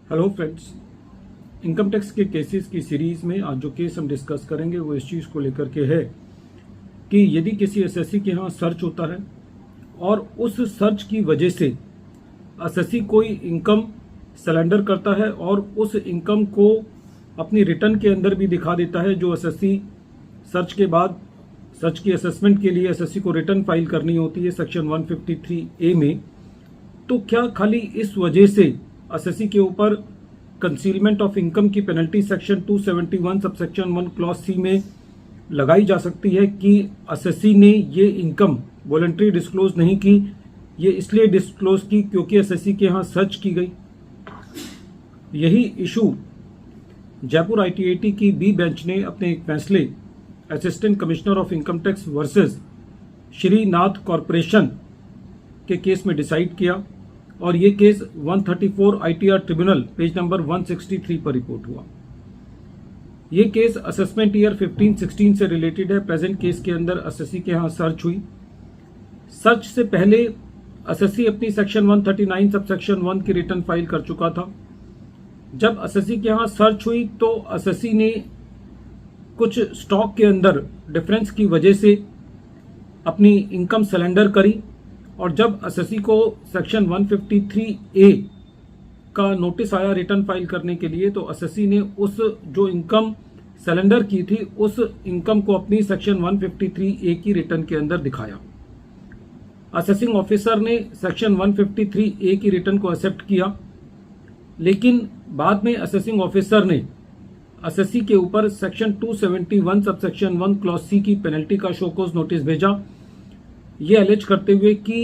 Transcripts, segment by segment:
Hello friends, income tax के cases की series में आज जो केस हम डिस्कस करेंगे वो इस चीज़ को लेकर के है कि यदि किसी एसएससी के यहाँ सर्च होता है और उस सर्च की वजह से एसएससी कोई इनकम सरेंडर करता है और उस इनकम को अपनी रिटर्न के अंदर भी दिखा देता है, जो एसएससी सर्च के बाद सर्च की असेसमेंट के लिए एसएससी को रिटर्न फाइल करनी होती है सेक्शन 153A में, तो क्या खाली इस वजह से एसएससी के ऊपर कंसीलमेंट ऑफ इनकम की penalty section 271 subsection 1 clause C में लगाई जा सकती है कि एसएससी ने ये इनकम वॉलंटरी डिस्क्लोज नहीं की, ये इसलिए डिस्क्लोज की क्योंकि एसएससी के यहाँ सर्च की गई। यही इशू जयपुर आईटीएटी की बी बेंच ने अपने एक फैसले assistant commissioner of income tax versus Shrinath corporation के केस में डिसाइड किया और ये case 134 ITR tribunal page number 163 पर रिपोर्ट हुआ। ये केस असेसमेंट ईयर 15-16 से रिलेटेड है। प्रेजेंट केस के अंदर एसएससी के यहाँ सर्च हुई। सर्च से पहले एसएससी अपनी सेक्शन 139 सबसेक्शन 1 की रिटर्न फाइल कर चुका था। जब एसएससी के यहाँ सर्च हुई तो एसएससी ने कुछ स्टॉक के अंदर डिफरेंस की वजह से अपनी इनकम सरेंडर करी और जब एसएससी को सेक्शन 153A का नोटिस आया रिटर्न फाइल करने के लिए, तो एसएससी ने उस जो इनकम सरेंडर की थी उस इनकम को अपनी सेक्शन 153A की रिटर्न के अंदर दिखाया। असेसिंग ऑफिसर ने सेक्शन 153A की रिटर्न को एक्सेप्ट किया, लेकिन बाद में असेसिंग ऑफिसर ने एसएससी के ऊपर सेक्शन 271 सबसेक्शन 1 क्लॉज सी की पेनल्टी का शोकॉज नोटिस भेजा, ये एलिज करते हुए कि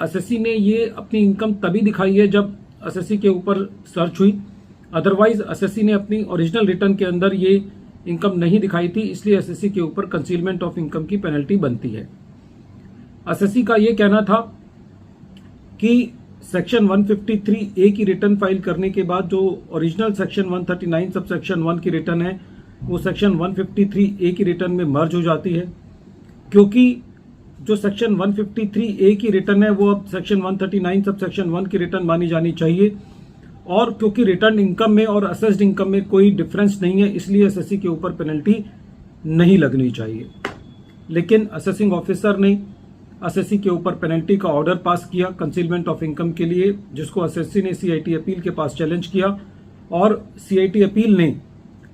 एसएससी ने ये अपनी इनकम तभी दिखाई है जब एसएससी के ऊपर सर्च हुई, अदरवाइज एसएससी ने अपनी ओरिजिनल रिटर्न के अंदर ये इनकम नहीं दिखाई थी, इसलिए एसएससी के ऊपर कंसीलमेंट ऑफ इनकम की पेनल्टी बनती है। एसएससी का ये कहना था कि सेक्शन 153A की रिटर्न फाइल करने के बाद जो ओरिजिनल सेक्शन 139 सबसेक्शन 1 की रिटर्न है वो सेक्शन 153A की रिटर्न में मर्ज हो जाती है, क्योंकि जो सेक्शन 153A की रिटर्न है वो अब सेक्शन 139 सबसेक्शन 1 की रिटर्न मानी जानी चाहिए, और क्योंकि रिटर्न इनकम में और असेस्ड इनकम में कोई डिफरेंस नहीं है इसलिए एसएससी के ऊपर पेनल्टी नहीं लगनी चाहिए। लेकिन असेसिंग ऑफिसर ने एसएससी के ऊपर पेनल्टी का ऑर्डर पास किया कंसीलमेंट ऑफ इनकम के लिए, जिसको एसएससी ने सीआईटी अपील के पास चैलेंज किया और सीआईटी अपील ने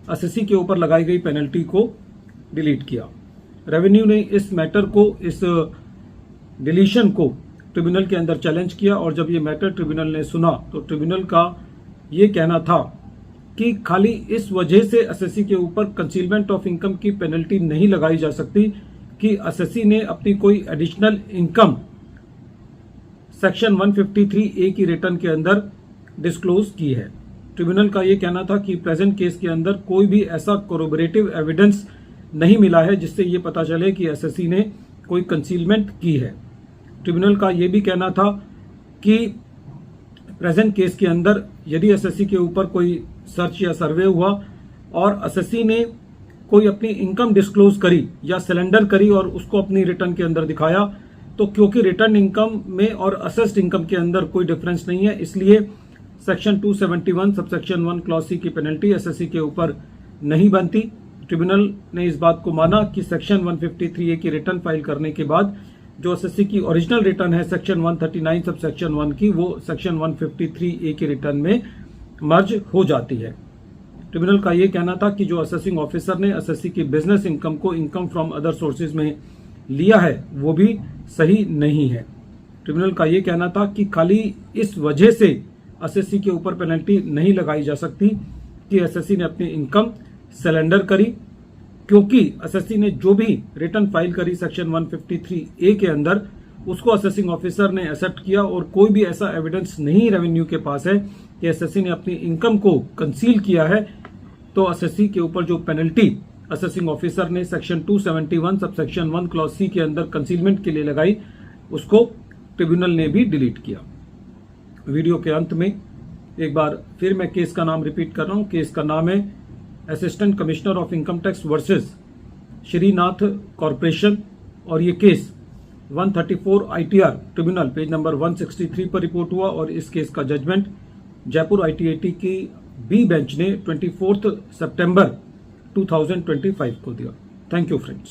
एसएससी के ऊपर लगाई गई पेनल्टी को डिलीट किया। रेवेन्यू ने इस मैटर को, इस डिलीशन को ट्रिब्यूनल के अंदर चैलेंज किया और जब ये मैटर ट्रिब्यूनल ने सुना तो ट्रिब्यूनल का ये कहना था कि खाली इस वजह से एसएससी के ऊपर कंसीलमेंट ऑफ इनकम की पेनल्टी नहीं लगाई जा सकती कि एसएससी ने अपनी कोई एडिशनल इनकम सेक्शन 153A की रिटर्न के अंदर डिस्क्लोज की है। ट्रिब्यूनल का ये कहना था कि प्रेजेंट केस के अंदर कोई भी ऐसा कोरोबरेटिव एविडेंस नहीं मिला है जिससे ये पता चले कि एसएससी ने कोई कंसीलमेंट की है। ट्रिब्यूनल का ये भी कहना था कि प्रेजेंट केस के अंदर यदि एसएससी के ऊपर कोई सर्च या सर्वे हुआ और एसएससी ने कोई अपनी इनकम डिस्क्लोज करी या सिलेंडर करी और उसको अपनी रिटर्न के अंदर दिखाया, तो क्योंकि रिटर्न इनकम में और असेस्ड इनकम के अंदर कोई डिफरेंस नहीं है इसलिए सेक्शन 271 सबसेक्शन 1 क्लॉज सी की पेनल्टी एसएससी के ऊपर नहीं बनती। ट्रिब्यूनल ने इस बात को माना कि सेक्शन 153A की रिटर्न फाइल करने के बाद जो एसएससी की ओरिजिनल रिटर्न है सेक्शन 139 सबसेक्शन 1 की, वो सेक्शन 153A की रिटर्न में मर्ज हो जाती है। ट्रिब्यूनल का यह कहना था कि जो असेसिंग ऑफिसर ने एसएससी की बिजनेस इनकम को इनकम फ्रॉम अदर सोर्सेज में लिया है वो भी सही नहीं है। ट्रिब्यूनल का यह कहना था कि खाली इस वजह से एसएससी के ऊपर पेनल्टी नहीं लगाई जा सकती कि एसएससी ने अपनी इनकम सरेंडर करी, क्योंकि एसएससी ने जो भी रिटर्न फाइल करी सेक्शन 153A के अंदर उसको असेसिंग ऑफिसर ने एक्सेप्ट किया और कोई भी ऐसा एविडेंस नहीं रेवेन्यू के पास है कि एसएससी ने अपनी इनकम को कंसील किया है, तो एसएससी के ऊपर जो पेनल्टी असेसिंग ऑफिसर ने सेक्शन 271 सबसेक्शन 1 क्लॉज सी के अंदर कंसीलमेंट के लिए लगाई उसको ट्रिब्यूनल ने भी डिलीट किया। वीडियो के अंत में एक बार फिर मैं केस का नाम रिपीट कर रहा हूं। केस का नाम है assistant commissioner of income tax versus Shrinath corporation और ये case 134 ITR tribunal page number 163 पर रिपोर्ट हुआ और इस केस का जजमेंट जयपुर ITAT की बी बेंच ने 24 सितंबर 2025 को दिया। Thank you friends.